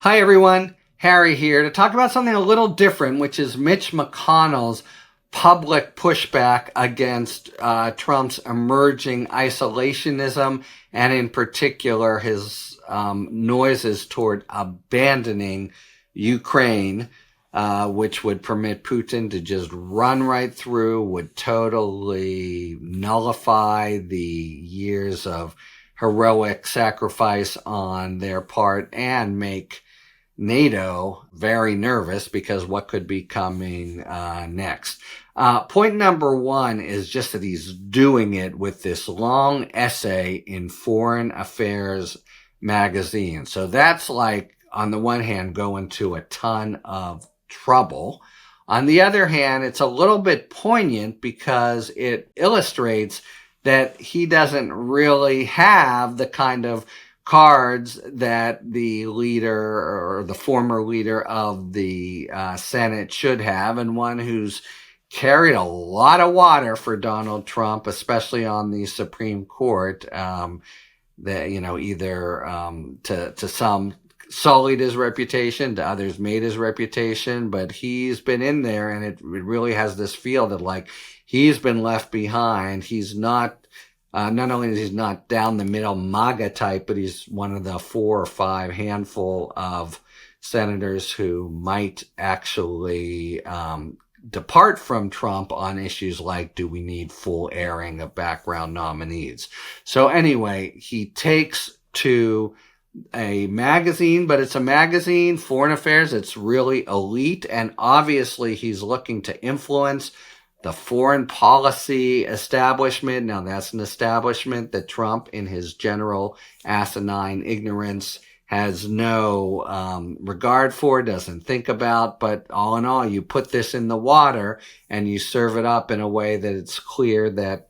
Hi everyone, Harry here to talk about something a little different, which is Mitch McConnell's public pushback against Trump's emerging isolationism, and in particular his noises toward abandoning Ukraine, which would permit Putin to just run right through, would totally nullify the years of heroic sacrifice on their part, and make NATO very nervous because what could be coming next. Point number one is just that he's doing it with this long essay in Foreign Affairs magazine. So that's like, on the one hand, going to a ton of trouble. On the other hand, it's a little bit poignant because it illustrates that he doesn't really have the kind of cards that the leader or the former leader of the Senate should have, and one who's carried a lot of water for Donald Trump, especially on the Supreme Court, that, either to some sullied his reputation, to others made his reputation, but he's been in there, and it really has this feel that like he's been left behind. He's not only is he not down the middle MAGA type, but he's one of the 4 or 5 handful of senators who might actually depart from Trump on issues like, do we need full airing of background nominees? So anyway, he takes to a magazine, but it's a magazine, Foreign Affairs, it's really elite, and obviously he's looking to influence the foreign policy establishment. Now, that's an establishment that Trump, in his general asinine ignorance, has no regard for, doesn't think about. But all in all, you put this in the water and you serve it up in a way that it's clear that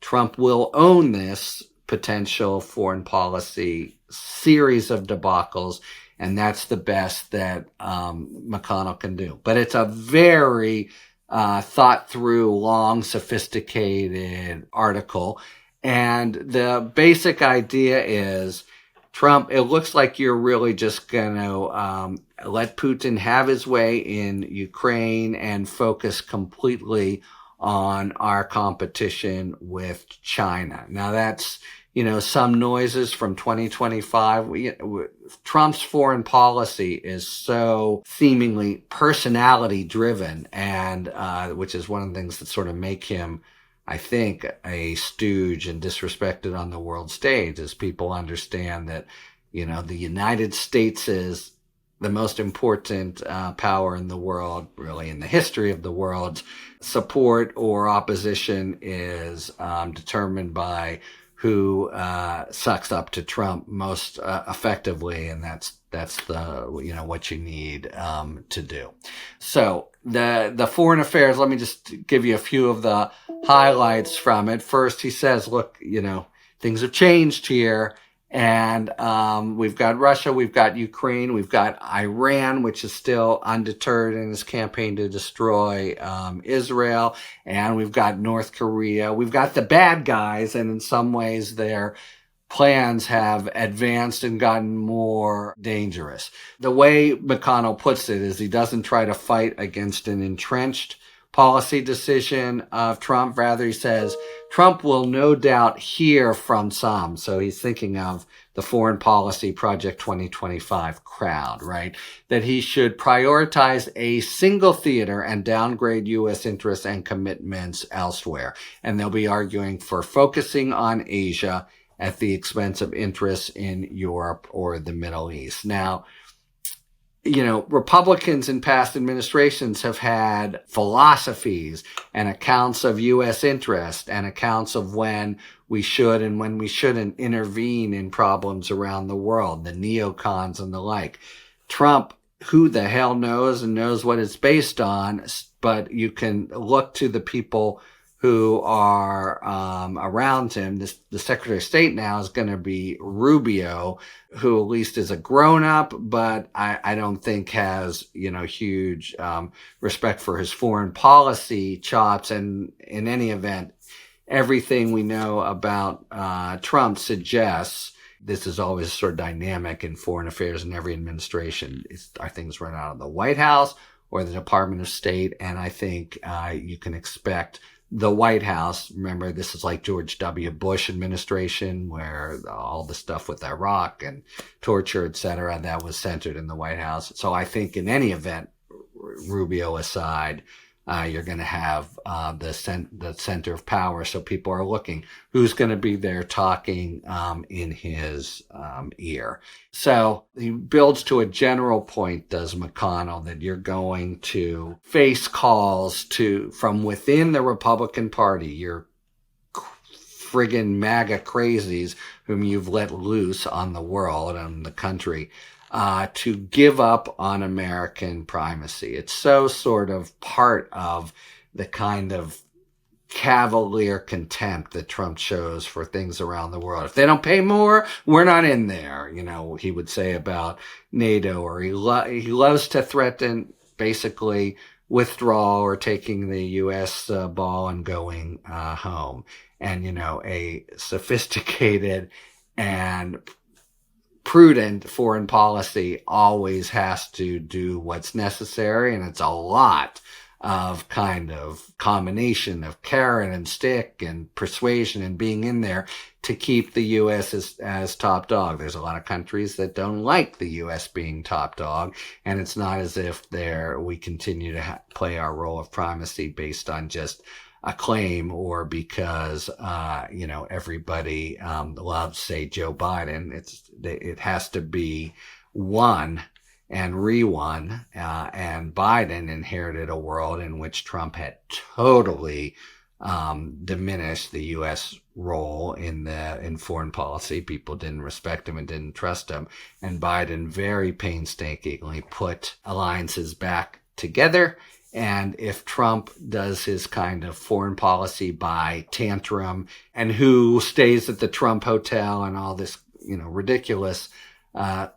Trump will own this potential foreign policy series of debacles, and that's the best that McConnell can do. But it's a very thought through, long, sophisticated article. And the basic idea is, Trump, it looks like you're really just going to let Putin have his way in Ukraine and focus completely on our competition with China. Now that's, some noises from 2025. Trump's foreign policy is so seemingly personality driven, and which is one of the things that sort of make him, I think, a stooge and disrespected on the world stage, as people understand that, the United States is the most important power in the world, really in the history of the world. Support or opposition is determined by who sucks up to Trump most effectively, and that's the what you need to do. So the Foreign Affairs, let me just give you a few of the highlights from it. First, he says, look, things have changed here. And we've got Russia, we've got Ukraine, we've got Iran, which is still undeterred in his campaign to destroy Israel, and we've got North Korea. We've got the bad guys, and in some ways their plans have advanced and gotten more dangerous. The way McConnell puts it is he doesn't try to fight against an entrenched policy decision of Trump. Rather, he says Trump will no doubt hear from some. So he's thinking of the Foreign Policy Project 2025 crowd, right? That he should prioritize a single theater and downgrade U.S. interests and commitments elsewhere. And they'll be arguing for focusing on Asia at the expense of interests in Europe or the Middle East. Now, Republicans in past administrations have had philosophies and accounts of U.S. interest and accounts of when we should and when we shouldn't intervene in problems around the world, the neocons and the like. Trump, who the hell knows and knows what it's based on, but you can look to the people who are around him. The Secretary of State now is going to be Rubio, who at least is a grown-up, but I don't think has, huge respect for his foreign policy chops. And in any event, everything we know about Trump suggests this is always sort of dynamic in foreign affairs in every administration. Are things run out of the White House or the Department of State? And I think you can expect the White House. Remember, this is like George W. Bush administration, where all the stuff with Iraq and torture, et cetera, that was centered in the White House. So I think in any event, Rubio aside, you're going to have the center of power. So people are looking who's going to be there talking in his ear. So he builds to a general point, does McConnell, that you're going to face calls from within the Republican Party, your friggin' MAGA crazies whom you've let loose on the world and the country, to give up on American primacy. It's so sort of part of the kind of cavalier contempt that Trump shows for things around the world. If they don't pay more, we're not in there, he would say about NATO, or he loves to threaten basically withdrawal or taking the U.S. ball and going home. And, a sophisticated and prudent foreign policy always has to do what's necessary, and it's a lot of kind of combination of carrot and stick and persuasion and being in there to keep the U.S. as top dog. There's a lot of countries that don't like the U.S. being top dog, and it's not as if we continue to play our role of primacy based on just a claim, or because everybody loves, say, Joe Biden. It has to be won and re-won, and Biden inherited a world in which Trump had totally diminished the U.S. role in foreign policy. People didn't respect him and didn't trust him, and Biden very painstakingly put alliances back together. And if Trump does his kind of foreign policy by tantrum, and who stays at the Trump Hotel and all this, ridiculous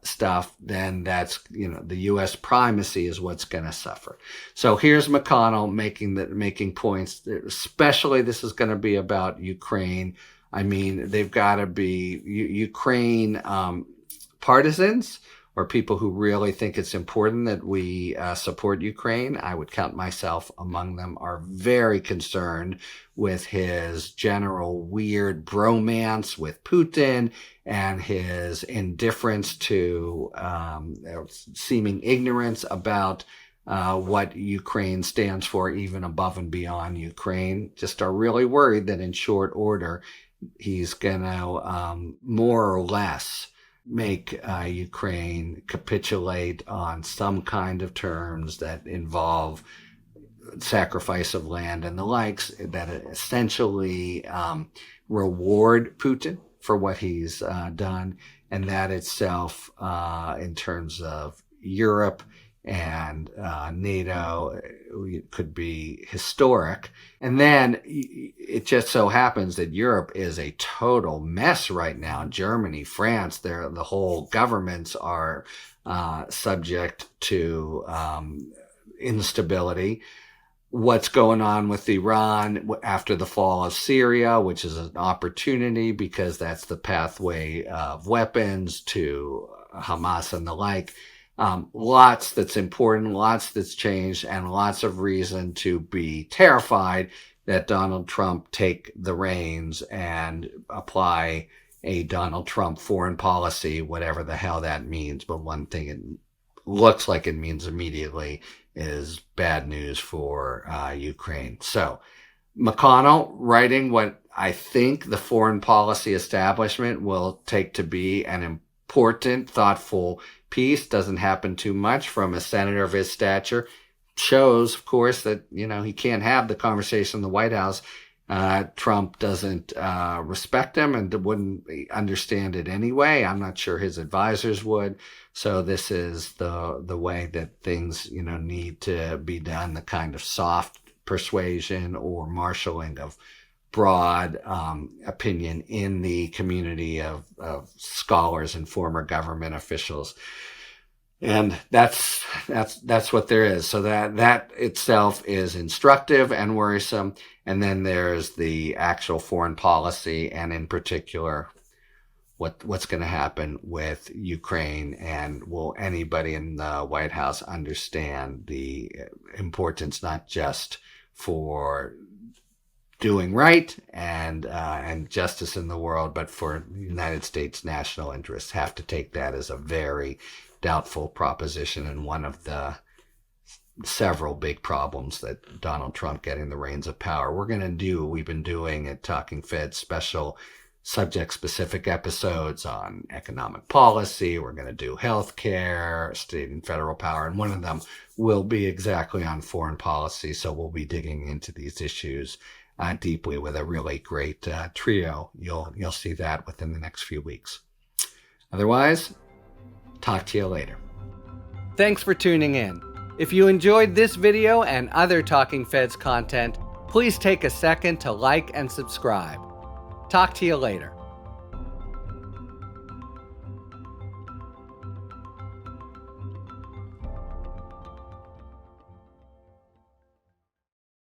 stuff, then that's, the U.S. primacy is what's going to suffer. So here's McConnell making points. Especially this is going to be about Ukraine. I mean, they've got to be Ukraine partisans, or people who really think it's important that we support Ukraine. I would count myself among them, are very concerned with his general weird bromance with Putin and his indifference to seeming ignorance about what Ukraine stands for, even above and beyond Ukraine. Just are really worried that in short order, he's going to more or less make Ukraine capitulate on some kind of terms that involve sacrifice of land and the likes, that essentially reward Putin for what he's done. And that itself, in terms of Europe and NATO, could be historic. And then it just so happens that Europe is a total mess right now. Germany, France, the whole governments are subject to instability. What's going on with Iran after the fall of Syria, which is an opportunity because that's the pathway of weapons to Hamas and the like. Lots that's important, lots that's changed, and lots of reason to be terrified that Donald Trump take the reins and apply a Donald Trump foreign policy, whatever the hell that means. But one thing it looks like it means immediately is bad news for Ukraine. So McConnell writing what I think the foreign policy establishment will take to be an important, thoughtful piece. Doesn't happen too much from a senator of his stature. Shows, of course, that, he can't have the conversation in the White House. Trump doesn't respect him and wouldn't understand it anyway. I'm not sure his advisors would. So this is the way that things, need to be done, the kind of soft persuasion or marshaling of broad opinion in the community of scholars and former government officials. And that's what there is. So that itself is instructive and worrisome. And then there's the actual foreign policy, and in particular, what's going to happen with Ukraine, and will anybody in the White House understand the importance not just for doing right and justice in the world, but for the United States national interests. Have to take that as a very doubtful proposition, and one of the several big problems that Donald Trump getting the reins of power. We've been doing at Talking Fed special subject-specific episodes on economic policy. We're going to do healthcare, state and federal power, and one of them will be exactly on foreign policy. So we'll be digging into these issues deeply with a really great trio. You'll see that within the next few weeks. Otherwise, talk to you later. Thanks for tuning in. If you enjoyed this video and other Talking Feds content, please take a second to like and subscribe. Talk to you later.